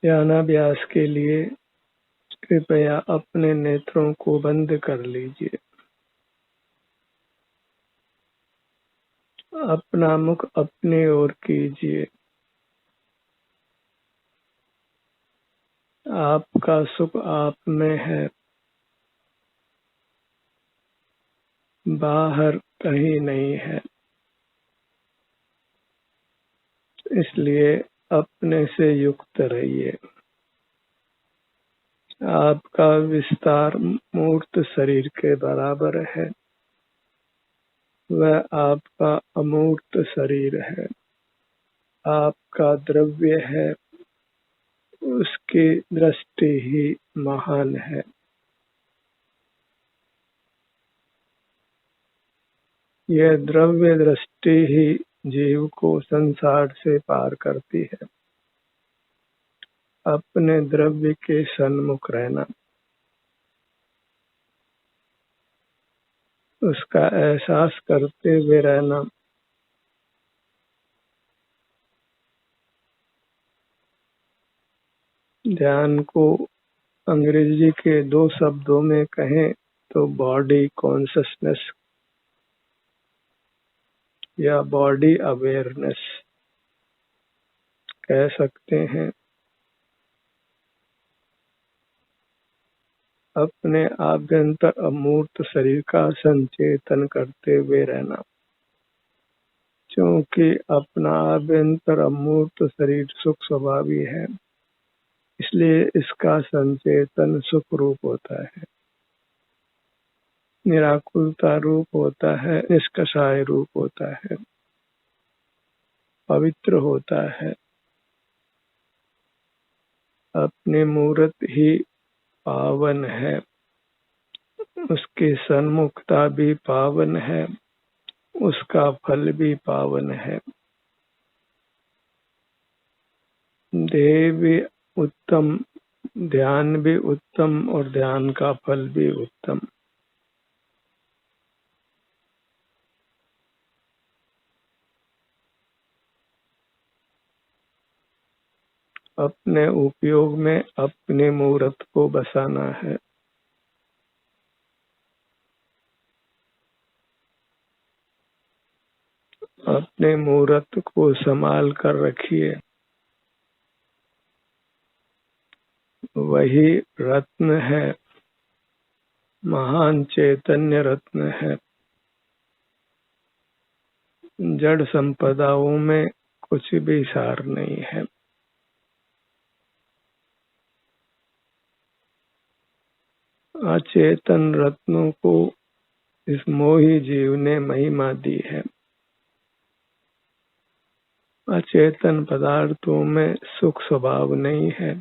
ध्यानाभ्यास के लिए कृपया अपने नेत्रों को बंद कर लीजिए। अपना मुख अपनी ओर कीजिए। आपका सुख आप में है, बाहर कहीं नहीं है। इसलिए अपने से युक्त रहिए। आपका विस्तार मूर्त शरीर के बराबर है। वह आपका अमूर्त शरीर है। आपका द्रव्य है, उसकी दृष्टि ही महान है। यह द्रव्य दृष्टि ही जीव को संसार से पार करती है। अपने द्रव्य के सन्मुख रहना, उसका एहसास करते हुए रहना, ध्यान को अंग्रेजी के 2 शब्दों में कहें तो बॉडी कॉन्शसनेस या बॉडी अवेयरनेस कह सकते हैं। अपने आभ्यंतर अमूर्त शरीर का संचेतन करते हुए रहना, क्योंकि अपना आभ्यंतर अमूर्त शरीर सुख स्वभावी है, इसलिए इसका संचेतन सुख रूप होता है, निराकुलता रूप होता है, निष्कषाय रूप होता है, पवित्र होता है। अपनी मूर्त ही पावन है, उसकी सन्मुखता भी पावन है, उसका फल भी पावन है। देह भी उत्तम, ध्यान भी उत्तम और ध्यान का फल भी उत्तम। अपने उपयोग में अपनी मूर्त को बसाना है। अपने मूर्त को संभाल कर रखिए। वही रत्न है, महान चैतन्य रत्न है। जड़ संपदाओं में कुछ भी सार नहीं है। अचेतन रत्नों को इस मोही जीव ने महिमा दी है। अचेतन पदार्थों में सुख स्वभाव नहीं है,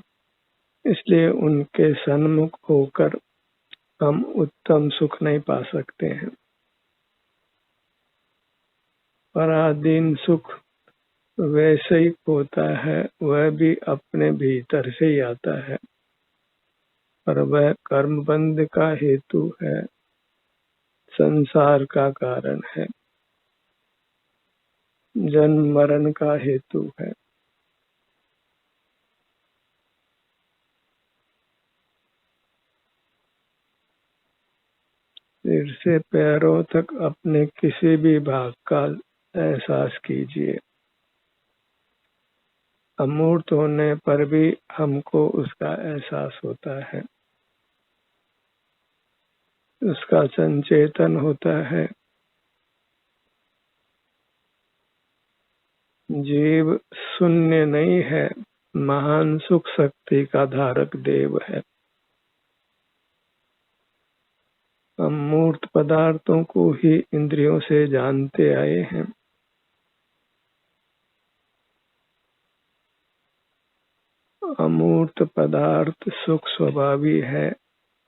इसलिए उनके सन्मुख होकर हम उत्तम सुख नहीं पा सकते हैं। पराधीन सुख वैसे ही होता है, वह भी अपने भीतर से ही आता है, पर वह कर्म बंध का हेतु है, संसार का कारण है, जन्म मरण का हेतु है। सिर से पैरों तक अपने किसी भी भाग का एहसास कीजिए। अमूर्त होने पर भी हमको उसका एहसास होता है, उसका संचेतन होता है। जीव शून्य नहीं है, महान सुख शक्ति का धारक देव है। हम मूर्त पदार्थों को ही इंद्रियों से जानते आए हैं। अमूर्त पदार्थ सुख स्वभावी है,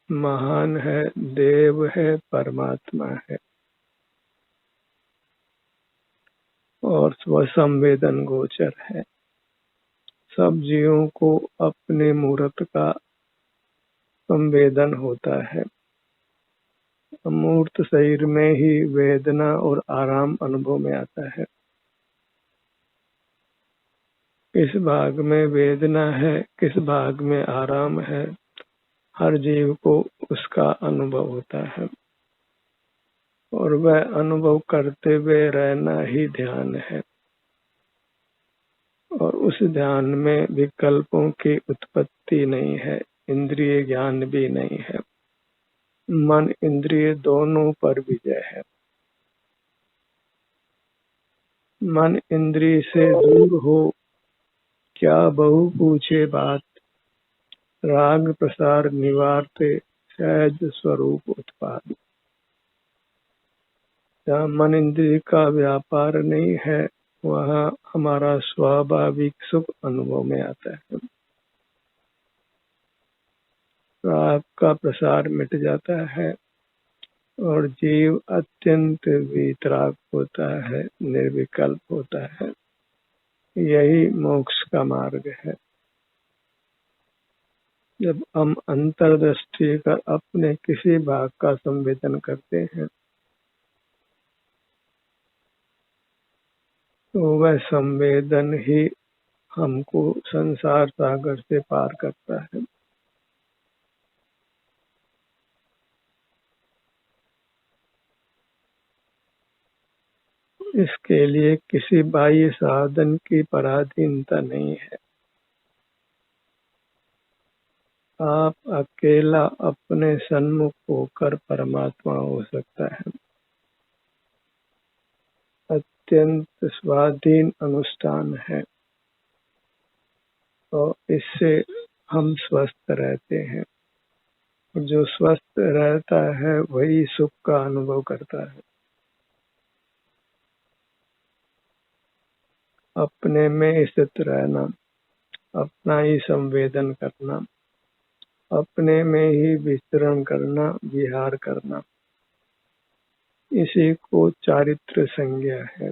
महान है, देव है, परमात्मा है और स्वसंवेदन गोचर है। सब जीवों को अपने मूर्त का संवेदन होता है। अमूर्त शरीर में ही वेदना और आराम अनुभव में आता है। किस भाग में वेदना है, किस भाग में आराम है, हर जीव को उसका अनुभव होता है और वह अनुभव करते हुए रहना ही ध्यान है। और उस ध्यान में विकल्पों की उत्पत्ति नहीं है, इंद्रिय ज्ञान भी नहीं है, मन इंद्रिय दोनों पर विजय है। मन इंद्रिय से दूर हो, क्या बहु पूछे बात, राग प्रसार निवारते सहज स्वरूप उत्पाद। जहाँ मन इंद्रिय का व्यापार नहीं है, वहाँ हमारा स्वाभाविक सुख अनुभव में आता है। राग का प्रसार मिट जाता है और जीव अत्यंत वीतराग होता है, निर्विकल्प होता है। यही मोक्ष का मार्ग है। जब हम अंतर्दृष्टि कर अपने किसी भाग का संवेदन करते हैं तो वह संवेदन ही हमको संसार सागर से पार करता है। इसके लिए किसी बाह्य साधन की पराधीनता नहीं है। आप अकेला अपने सन्मुख होकर परमात्मा हो सकता है। अत्यंत स्वाधीन अनुष्ठान है और इससे हम स्वस्थ रहते हैं। जो स्वस्थ रहता है वही सुख का अनुभव करता है। अपने में स्थित रहना, अपना ही संवेदन करना, अपने में ही विचरण करना, विहार करना, इसी को चारित्र संज्ञा है।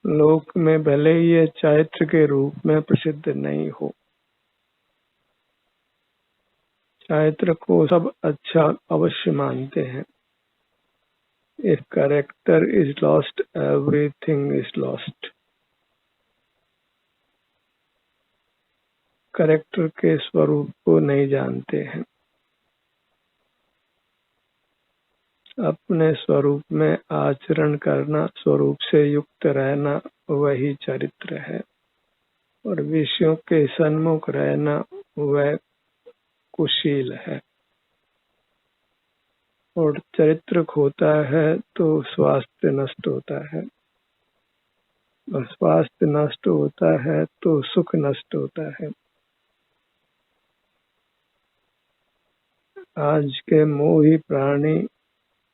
लोक में भले ही ये चारित्र के रूप में प्रसिद्ध नहीं हो, चारित्र को सब अच्छा अवश्य मानते हैं। If character is lost, everything is lost. Character के स्वरूप को नहीं जानते हैं। अपने स्वरूप में आचरण करना, स्वरूप से युक्त रहना, वही चरित्र है। और विषयों के सन्मुख रहना वह कुशील है। और चरित्र खोता है तो स्वास्थ्य नष्ट होता है, और स्वास्थ्य नष्ट होता है तो सुख नष्ट होता है। आज के मोही प्राणी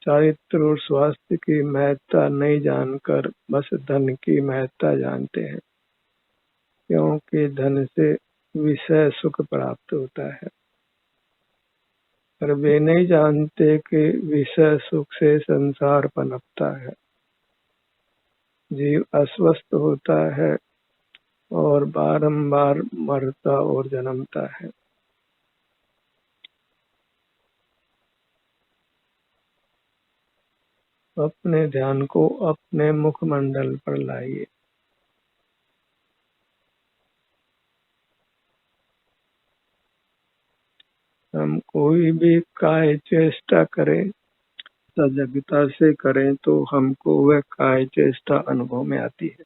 चारित्र और स्वास्थ्य की महत्ता नहीं जानकर बस धन की महत्ता जानते हैं, क्योंकि धन से विषय सुख प्राप्त होता है। पर वे नहीं जानते कि विषय सुख से संसार पनपता है। जीव अस्वस्थ होता है और बारंबार मरता और जन्मता है। अपने ध्यान को अपने मुखमंडल पर लाइए। हम कोई भी काय चेष्टा करें, सजगता से करें तो हमको वह काय चेष्टा अनुभव में आती है।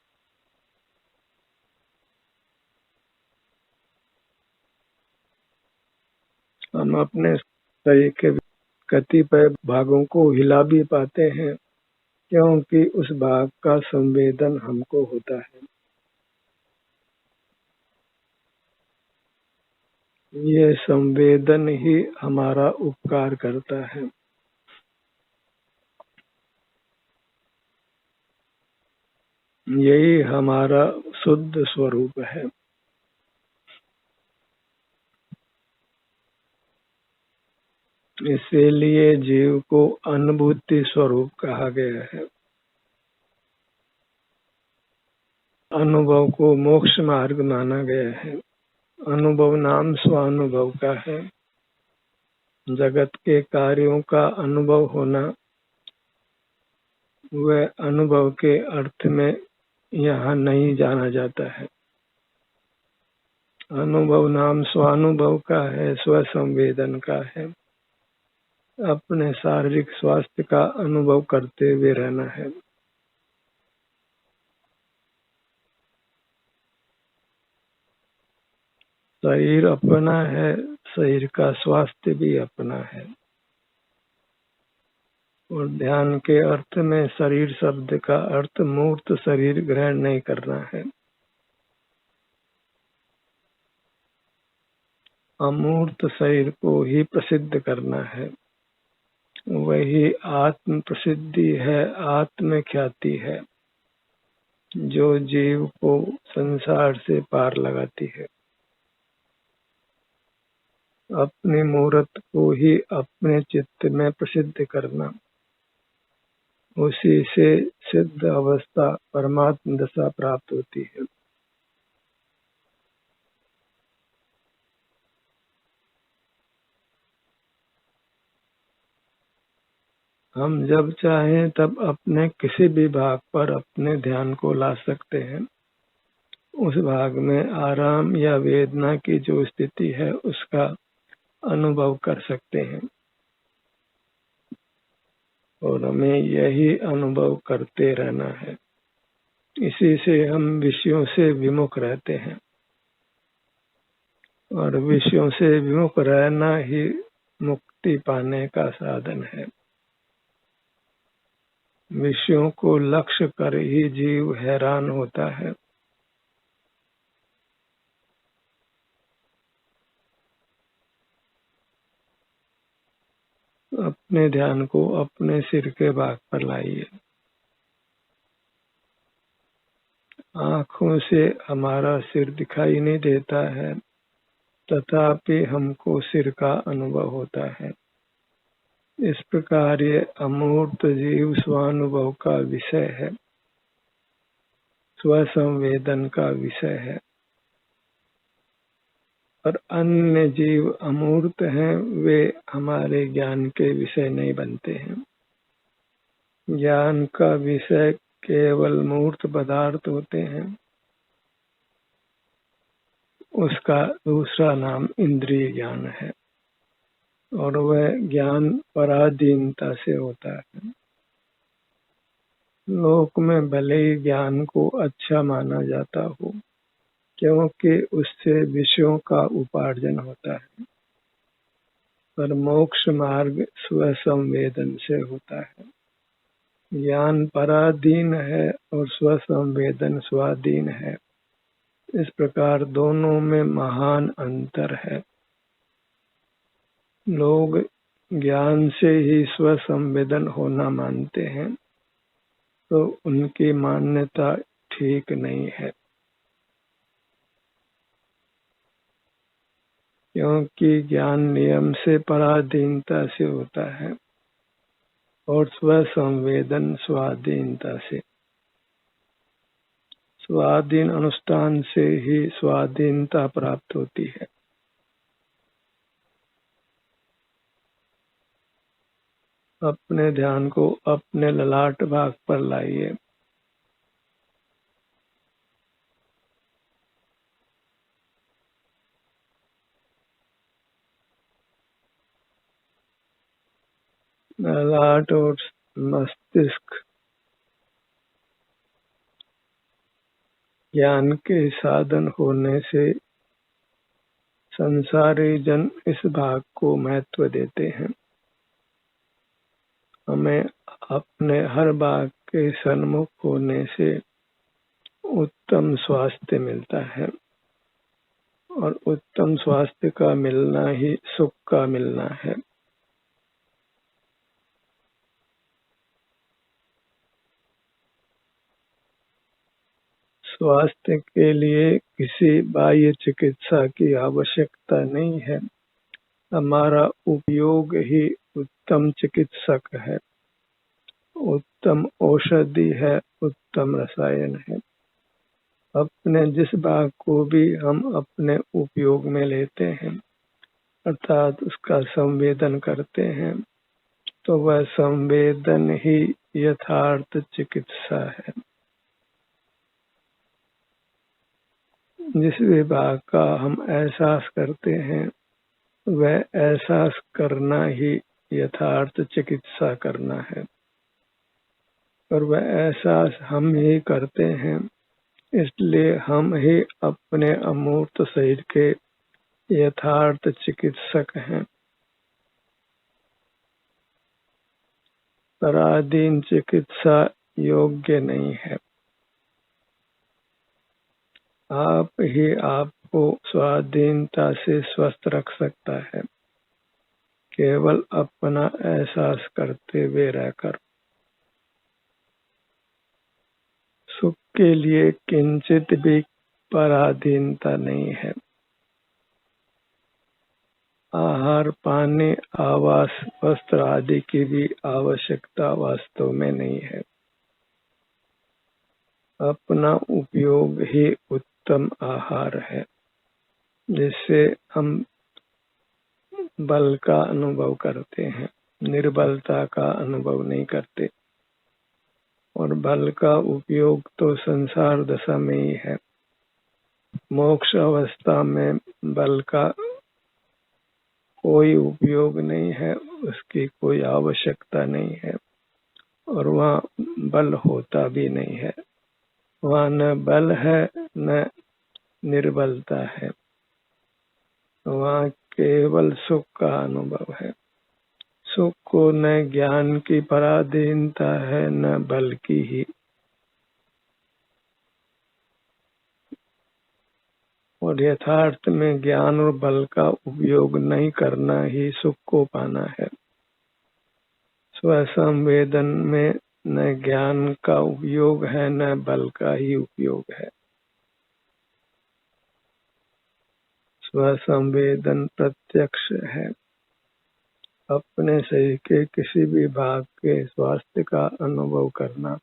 हम अपने शरीर के कतिपय भागों को हिला भी पाते हैं, क्योंकि उस भाग का संवेदन हमको होता है। ये संवेदन ही हमारा उपकार करता है। यही हमारा शुद्ध स्वरूप है। इसीलिए जीव को अनुभूति स्वरूप कहा गया है। अनुभव को मोक्ष मार्ग माना गया है। अनुभव नाम स्वानुभव का है। जगत के कार्यों का अनुभव होना, वह अनुभव के अर्थ में यहाँ नहीं जाना जाता है। अनुभव नाम स्वानुभव का है, स्वसंवेदन का है। अपने शारीरिक स्वास्थ्य का अनुभव करते हुए रहना है। शरीर अपना है, शरीर का स्वास्थ्य भी अपना है। और ध्यान के अर्थ में शरीर शब्द का अर्थ मूर्त शरीर ग्रहण नहीं करना है। अमूर्त शरीर को ही प्रसिद्ध करना है। वही आत्म प्रसिद्धि है, आत्म ख्याति है, जो जीव को संसार से पार लगाती है। अपनी मूर्त को ही अपने चित्त में प्रसिद्ध करना, उसी से सिद्ध अवस्था परमात्म दशा प्राप्त होती है। हम जब चाहें तब अपने किसी भी भाग पर अपने ध्यान को ला सकते हैं। उस भाग में आराम या वेदना की जो स्थिति है उसका अनुभव कर सकते हैं। और हमें यही अनुभव करते रहना है। इसी से हम विषयों से विमुख रहते हैं। और विषयों से विमुख रहना ही मुक्ति पाने का साधन है। विषयों को लक्ष्य कर ही जीव हैरान होता है। अपने ध्यान को अपने सिर के भाग पर लाइए। आँखों से हमारा सिर दिखाई नहीं देता है, तथापि हमको सिर का अनुभव होता है। इस प्रकार ये अमूर्त जीव स्वानुभव का विषय है, स्वसंवेदन का विषय है। और अन्य जीव अमूर्त हैं, वे हमारे ज्ञान के विषय नहीं बनते हैं। ज्ञान का विषय केवल मूर्त पदार्थ होते हैं। उसका दूसरा नाम इंद्रिय ज्ञान है। और वह ज्ञान पराधीनता से होता है। लोक में भले ही ज्ञान को अच्छा माना जाता हो, क्योंकि उससे विषयों का उपार्जन होता है, पर मोक्ष मार्ग स्वसंवेदन से होता है। ज्ञान पराधीन है और स्वसंवेदन स्वाधीन है। इस प्रकार दोनों में महान अंतर है। लोग ज्ञान से ही स्वसंवेदन होना मानते हैं, तो उनकी मान्यता ठीक नहीं है। क्योंकि ज्ञान नियम से पराधीनता से होता है और स्वसंवेदन स्वाधीनता से। स्वाधीन अनुष्ठान से ही स्वाधीनता प्राप्त होती है। अपने ध्यान को अपने ललाट भाग पर लाइए। ललाट और मस्तिष्क ज्ञान के साधन होने से संसारी जन इस भाग को महत्व देते हैं। हमें अपने हर भाग के सन्मुख होने से उत्तम स्वास्थ्य मिलता है। और उत्तम स्वास्थ्य का मिलना ही सुख का मिलना है। स्वास्थ्य के लिए किसी बाह्य चिकित्सा की आवश्यकता नहीं है। हमारा उपयोग ही उत्तम चिकित्सक है, उत्तम औषधि है, उत्तम रसायन है। अपने जिस भाग को भी हम अपने उपयोग में लेते हैं, अर्थात उसका संवेदन करते हैं, तो वह संवेदन ही यथार्थ चिकित्सा है। जिस विभाग का हम एहसास करते हैं वह एहसास करना ही यथार्थ चिकित्सा करना है, और वह एहसास हम ही करते हैं, इसलिए हम ही अपने अमूर्त शरीर के यथार्थ चिकित्सक हैं। पराधीन चिकित्सा योग्य नहीं है। आप ही आपको स्वाधीनता से स्वस्थ रख सकता है, केवल अपना एहसास करते हुए रहकर। सुख के लिए किंचित भी पराधीनता नहीं है। आहार, पानी, आवास, वस्त्र आदि की भी आवश्यकता वास्तव में नहीं है। अपना उपयोग ही उत्तम आहार है, जिससे हम बल का अनुभव करते हैं, निर्बलता का अनुभव नहीं करते। और बल का उपयोग तो संसार दशा में ही है। मोक्ष अवस्था में बल का कोई उपयोग नहीं है, उसकी कोई आवश्यकता नहीं है, और वहाँ बल होता भी नहीं है। वहाँ न बल है न निर्बलता है, वहाँ केवल सुख का अनुभव है। सुख को न ज्ञान की पराधीनता है न बल की ही। और यथार्थ में ज्ञान और बल का उपयोग नहीं करना ही सुख को पाना है। स्वसंवेदन में न ज्ञान का उपयोग है न बल का ही उपयोग है। स्वसंवेदन प्रत्यक्ष है। अपने शरीर के किसी भी भाग के स्वास्थ्य का अनुभव करना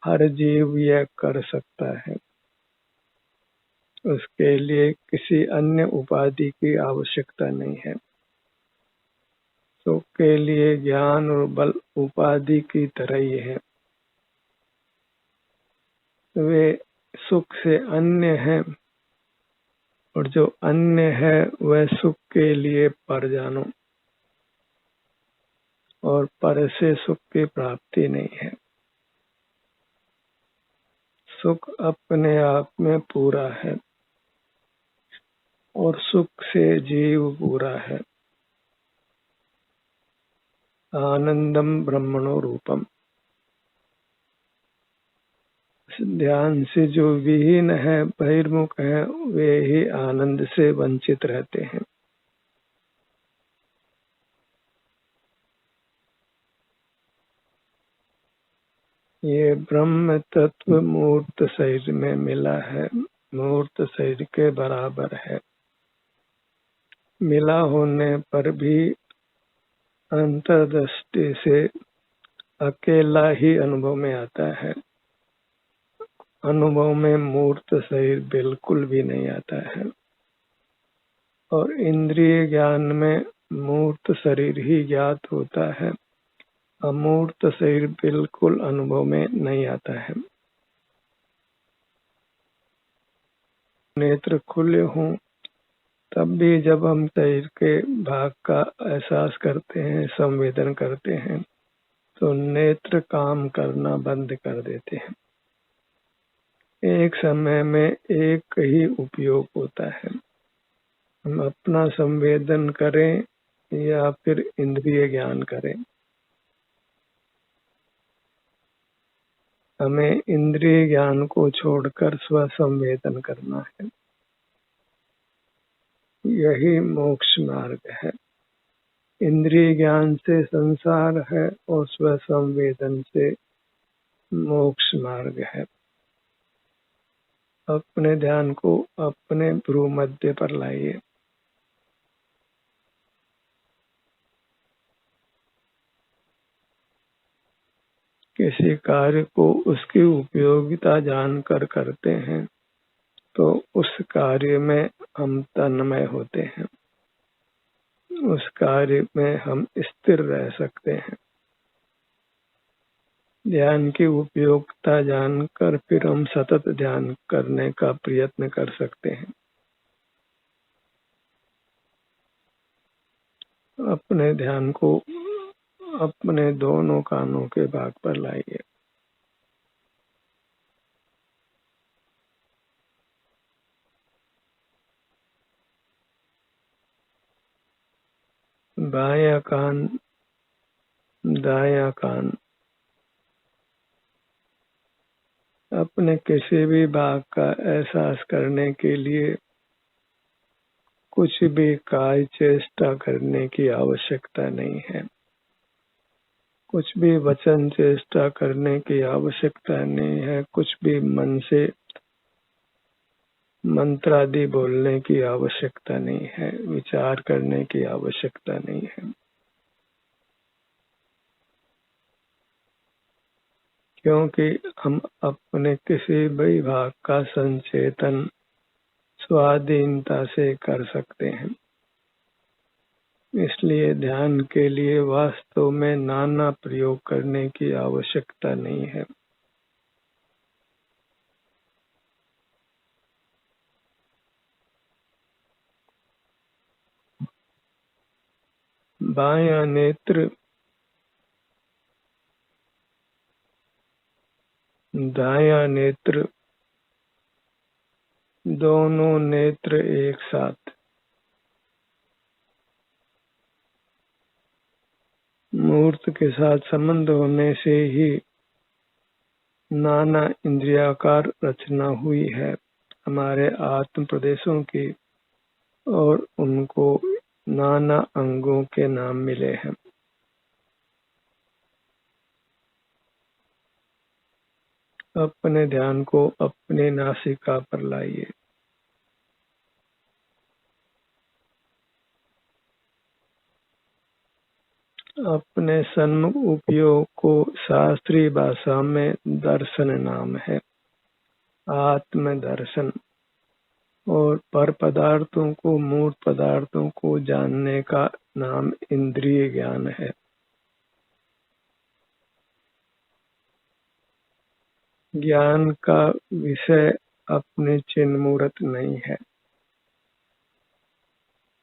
हर जीव यह कर सकता है। उसके लिए किसी अन्य उपाधि की आवश्यकता नहीं है। सुख के लिए ज्ञान और बल उपाधि की तरह ही है। वे सुख से अन्य हैं, और जो अन्य है वह सुख के लिए पर जानो, और पर से सुख की प्राप्ति नहीं है। सुख अपने आप में पूरा है, और सुख से जीव पूरा है। आनंदम ब्रह्मणो रूपम। ध्यान से जो विहीन है, बहिर्मुख है, वे ही आनंद से वंचित रहते हैं। ये ब्रह्म तत्व मूर्त शरीर में मिला है, मूर्त शरीर के बराबर है। मिला होने पर भी अंतर्दृष्टि से अकेला ही अनुभव में आता है। अनुभव में मूर्त शरीर बिल्कुल भी नहीं आता है, और इंद्रिय ज्ञान में मूर्त शरीर ही ज्ञात होता है। अमूर्त शरीर बिल्कुल अनुभव में नहीं आता है। नेत्र खुले हों तब भी जब हम शरीर के भाग का एहसास करते हैं, संवेदन करते हैं, तो नेत्र काम करना बंद कर देते हैं। एक समय में एक ही उपयोग होता है। हम अपना संवेदन करें या फिर इंद्रिय ज्ञान करें। हमें इंद्रिय ज्ञान को छोड़कर स्व संवेदन करना है। यही मोक्ष मार्ग है। इंद्रिय ज्ञान से संसार है, और स्व संवेदन से मोक्ष मार्ग है। अपने ध्यान को अपने भ्रू मध्य पर लाइए। किसी कार्य को उसकी उपयोगिता जानकर करते हैं, तो उस कार्य में हम तन्मय होते हैं, उस कार्य में हम स्थिर रह सकते हैं। ध्यान की उपयोगिता जानकर फिर हम सतत ध्यान करने का प्रयत्न कर सकते हैं। अपने ध्यान को अपने दोनों कानों के भाग पर लाइए। बायां कान, दायां कान, अपने किसी भी भाग का एहसास करने के लिए कुछ भी काय चेष्टा करने की आवश्यकता नहीं है। कुछ भी वचन चेष्टा करने की आवश्यकता नहीं है। कुछ भी मन से मंत्र आदि बोलने की आवश्यकता नहीं है। विचार करने की आवश्यकता नहीं है, क्योंकि हम अपने किसी भी भाग का संचेतन स्वाधीनता से कर सकते हैं। इसलिए ध्यान के लिए वास्तव में नाना प्रयोग करने की आवश्यकता नहीं है। बायां नेत्र, दायां नेत्र, दोनों नेत्र एक साथ मूर्त के साथ संबंध होने से ही नाना इंद्रियाकार रचना हुई है हमारे आत्म प्रदेशों की, और उनको नाना अंगों के नाम मिले हैं। अपने ध्यान को अपने नासिका पर लाइए। अपने सन्मुख उपयोग को शास्त्रीय भाषा में दर्शन नाम है, आत्म दर्शन। और पर पदार्थों को, मूर्त पदार्थों को जानने का नाम इंद्रिय ज्ञान है। ज्ञान का विषय अपने चिन्ह मूर्त नहीं है।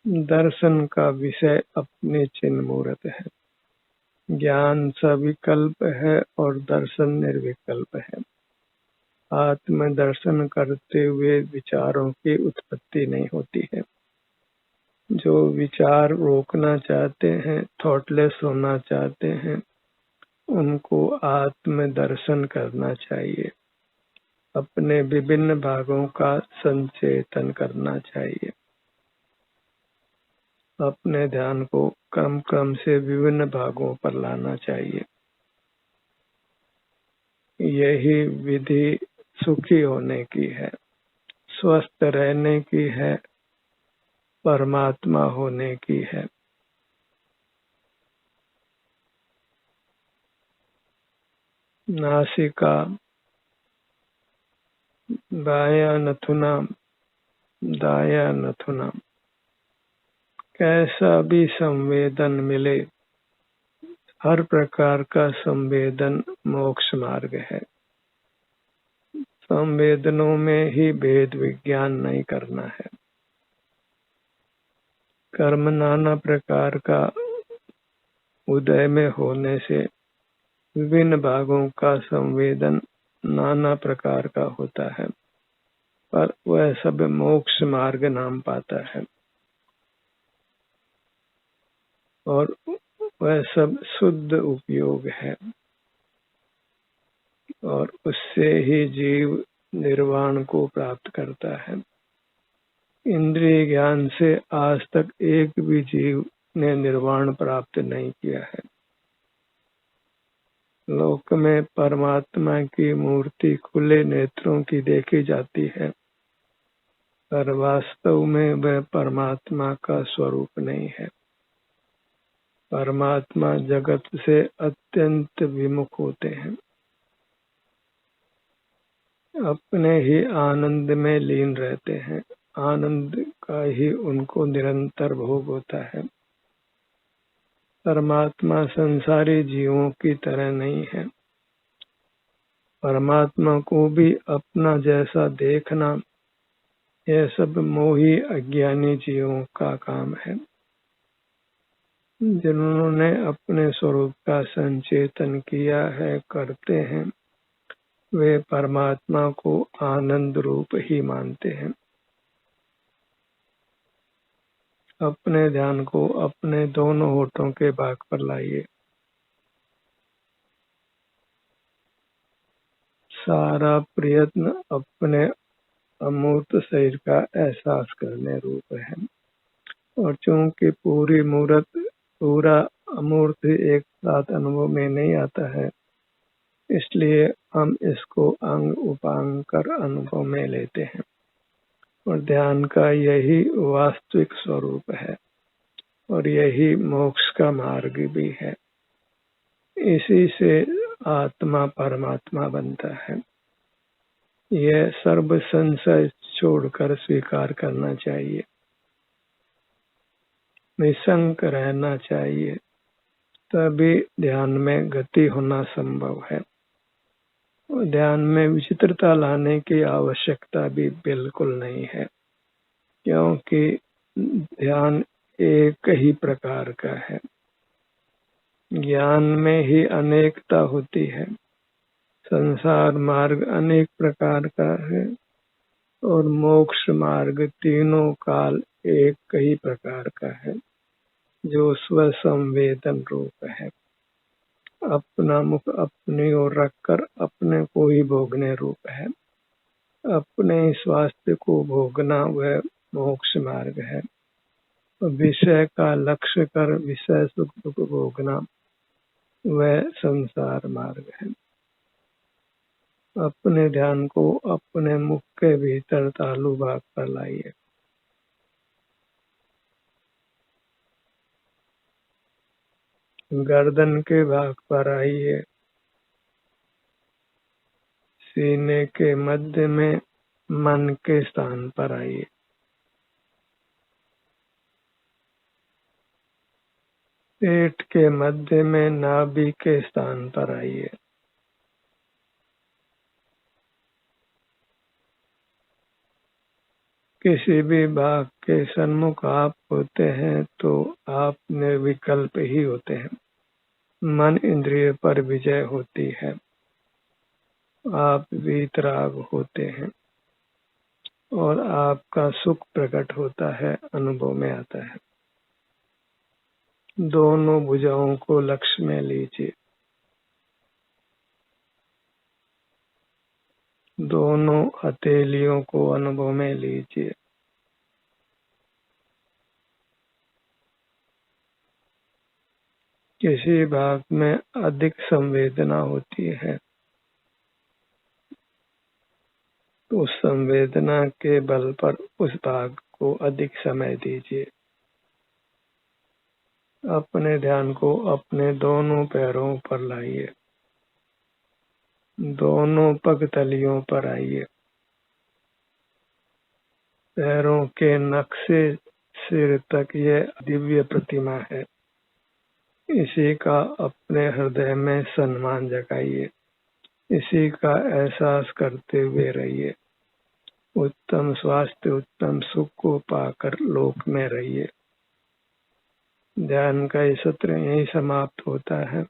दर्शन का विषय अपने चिन्ह मूर्त है। ज्ञान सविकल्प है और दर्शन निर्विकल्प है। आत्म दर्शन करते हुए विचारों की उत्पत्ति नहीं होती है। जो विचार रोकना चाहते हैं, थॉटलेस होना चाहते हैं, उनको आत्म दर्शन करना चाहिए। अपने विभिन्न भागों का संचेतन करना चाहिए। अपने ध्यान को क्रम क्रम से विभिन्न भागों पर लाना चाहिए। यही विधि सुखी होने की है, स्वस्थ रहने की है, परमात्मा होने की है। नासिका, बायां नथुना, दायां नथुना, कैसा भी संवेदन मिले, हर प्रकार का संवेदन मोक्ष मार्ग है। संवेदनों में ही भेद विज्ञान नहीं करना है। कर्म नाना प्रकार का उदय में होने से विभिन्न भागों का संवेदन नाना प्रकार का होता है, पर वह सब मोक्ष मार्ग नाम पाता है और वह सब शुद्ध उपयोग है, और उससे ही जीव निर्वाण को प्राप्त करता है। इंद्रिय ज्ञान से आज तक एक भी जीव ने निर्वाण प्राप्त नहीं किया है। लोक में परमात्मा की मूर्ति खुले नेत्रों की देखी जाती है, पर वास्तव में वह परमात्मा का स्वरूप नहीं है। परमात्मा जगत से अत्यंत विमुख होते हैं, अपने ही आनंद में लीन रहते हैं। आनंद का ही उनको निरंतर भोग होता है। परमात्मा संसारी जीवों की तरह नहीं है। परमात्मा को भी अपना जैसा देखना, यह सब मोही अज्ञानी जीवों का काम है। जिन्होंने अपने स्वरूप का संचेतन किया है, करते हैं, वे परमात्मा को आनंद रूप ही मानते हैं। अपने ध्यान को अपने दोनों होठों के भाग पर लाइए। सारा प्रयत्न अपने अमूर्त शरीर का एहसास करने रूप है, और चूंकि पूरा अमूर्त एक साथ अनुभव में नहीं आता है, इसलिए हम इसको अंग उपांग कर अनुभव में लेते हैं, और ध्यान का यही वास्तविक स्वरूप है और यही मोक्ष का मार्ग भी है। इसी से आत्मा परमात्मा बनता है। यह सर्व संशय छोड़कर स्वीकार करना चाहिए, निशंक रहना चाहिए, तभी ध्यान में गति होना संभव है। ध्यान में विचित्रता लाने की आवश्यकता भी बिल्कुल नहीं है, क्योंकि ध्यान एक ही प्रकार का है। ज्ञान में ही अनेकता होती है। संसार मार्ग अनेक प्रकार का है और मोक्ष मार्ग तीनों काल एक ही प्रकार का है, जो स्वसंवेदन रूप है। अपना मुख अपनी ओर रखकर अपने को ही भोगने रूप है। अपने स्वास्थ्य को भोगना वह मोक्ष मार्ग है। विषय का लक्ष्य कर विषय सुख दुख भोगना वह संसार मार्ग है। अपने ध्यान को अपने मुख के भीतर तालु भाग पर लाइए। गर्दन के भाग पर आइए। सीने के मध्य में मन के स्थान पर आइए। पेट के मध्य में नाभि के स्थान पर आइए। किसी भी भाग के सन्मुख आप होते हैं तो आप निर्विकल्प ही होते हैं। मन इंद्रिय पर विजय होती है। आप वीतराग होते हैं और आपका सुख प्रकट होता है, अनुभव में आता है। दोनों भुजाओं को लक्ष्य में लीजिए। दोनों हथेलियों को अनुभव में लीजिए। किसी भाग में अधिक संवेदना होती है तो उस संवेदना के बल पर उस भाग को अधिक समय दीजिए। अपने ध्यान को अपने दोनों पैरों पर लाइए। दोनों पगतलियों पर आइए। पैरों के नख से सिर तक यह दिव्य प्रतिमा है। इसी का अपने हृदय में सम्मान जगाइए। इसी का एहसास करते हुए रहिए। उत्तम स्वास्थ्य उत्तम सुख को पाकर लोक में रहिए। ध्यान का ये सत्र यही समाप्त होता है।